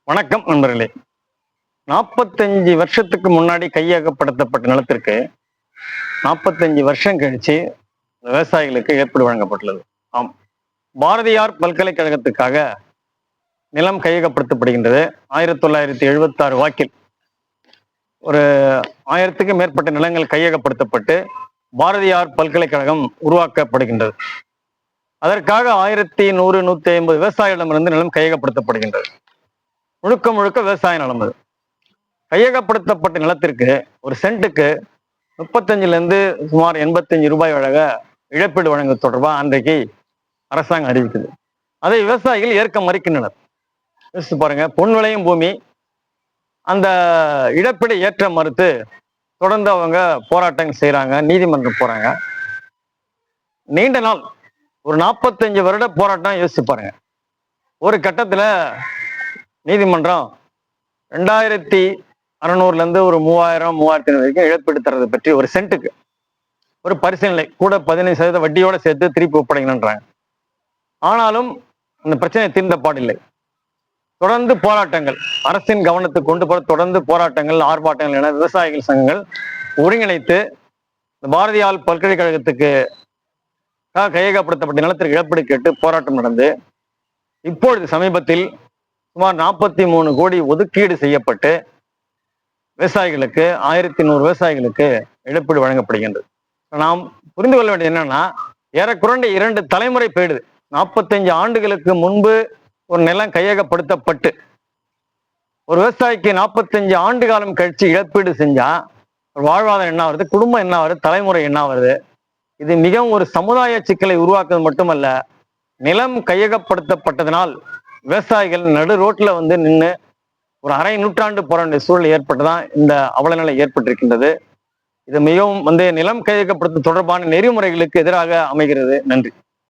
வணக்கம் நண்பர்களே. 45 வருஷத்துக்கு முன்னாடி கையகப்படுத்தப்பட்ட நிலத்திற்கு 45 வருஷம் கழிச்சு விவசாயிகளுக்கு இழப்பீடு வழங்கப்பட்டுள்ளது. ஆம், பாரதியார் பல்கலைக்கழகத்துக்காக நிலம் கையகப்படுத்தப்படுகின்றது. 1976 வாக்கில் ஒரு 1000க்கும் மேற்பட்ட நிலங்கள் கையகப்படுத்தப்பட்டு பாரதியார் பல்கலைக்கழகம் உருவாக்கப்படுகின்றது. அதற்காக 1100-150 விவசாயிகளிடமிருந்து நிலம் கையகப்படுத்தப்படுகின்றது. முழுக்க முழுக்க விவசாய நிலம். அது கையகப்படுத்தப்பட்ட நிலத்திற்கு ஒரு சென்ட்டுக்கு 35லிருந்து சுமார் 85 ரூபாய் வழங்க இழப்பீடு வழங்க தொடர்பாக அன்றைக்கு அரசாங்கம் அறிவிக்குது. அதை விவசாயிகள் ஏற்க மறுக்கின்றனர். யோசிச்சு பாருங்க, பொன் விளையும் பூமி. அந்த இழப்பீடை ஏற்ற மறுத்து தொடர்ந்து அவங்க போராட்டங்கள் செய்யறாங்க, நீதிமன்றம் போறாங்க. நீண்ட நாள் ஒரு 45 வருட போராட்டம். யோசிச்சு பாருங்க, ஒரு கட்டத்துல நீதிமன்றம் 2600லேருந்து ஒரு 3000-3500 வரைக்கும் இழப்பீடு தர்றது பற்றி ஒரு சென்ட்டுக்கு ஒரு பரிசீலனை கூட 15% வட்டியோட சேர்த்து திருப்பி ஒப்படைக்கணுன்றாங்க. ஆனாலும் இந்த பிரச்சனை தீர்ந்த பாடில்லை. தொடர்ந்து போராட்டங்கள், அரசின் கவனத்துக்கு கொண்டு போற தொடர்ந்து போராட்டங்கள், ஆர்ப்பாட்டங்கள் என விவசாயிகள் சங்கங்கள் ஒருங்கிணைத்து இந்த பாரதியார் பல்கலைக்கழகத்துக்கு கையகப்படுத்தப்பட்ட நிலத்திற்கு இழப்பீடு கேட்டு போராட்டம் நடந்து இப்பொழுது சமீபத்தில் சுமார் 43 கோடி ஒதுக்கீடு செய்யப்பட்டு விவசாயிகளுக்கு 1100 விவசாயிகளுக்கு இழப்பீடு வழங்கப்படுகின்றது. நாம் புரிந்து கொள்ள வேண்டியது என்னன்னா, ஏறக்குறைந்த 2 தலைமுறை போயிடுது. 45 ஆண்டுகளுக்கு முன்பு ஒரு நிலம் கையகப்படுத்தப்பட்டு ஒரு விவசாயிக்கு 45 ஆண்டு காலம் கழிச்சு இழப்பீடு செஞ்சா வாழ்வாதாரம் என்ன வருது, குடும்பம் என்ன வருது, தலைமுறை என்ன வருது? இது மிகவும் ஒரு சமுதாய சிக்கலை உருவாக்குவது மட்டுமல்ல, நிலம் கையகப்படுத்தப்பட்டதனால் விவசாயிகள் நடு ரோட்ல நின்று ஒரு அரை நூற்றாண்டு போற வேண்டிய சூழல் ஏற்பட்டுதான் இந்த அவலநிலை ஏற்பட்டிருக்கின்றது. இது மிகவும் நிலம் கையகப்படுத்த தொடர்பான நெறிமுறைகளுக்கு எதிராக அமைகிறது. நன்றி.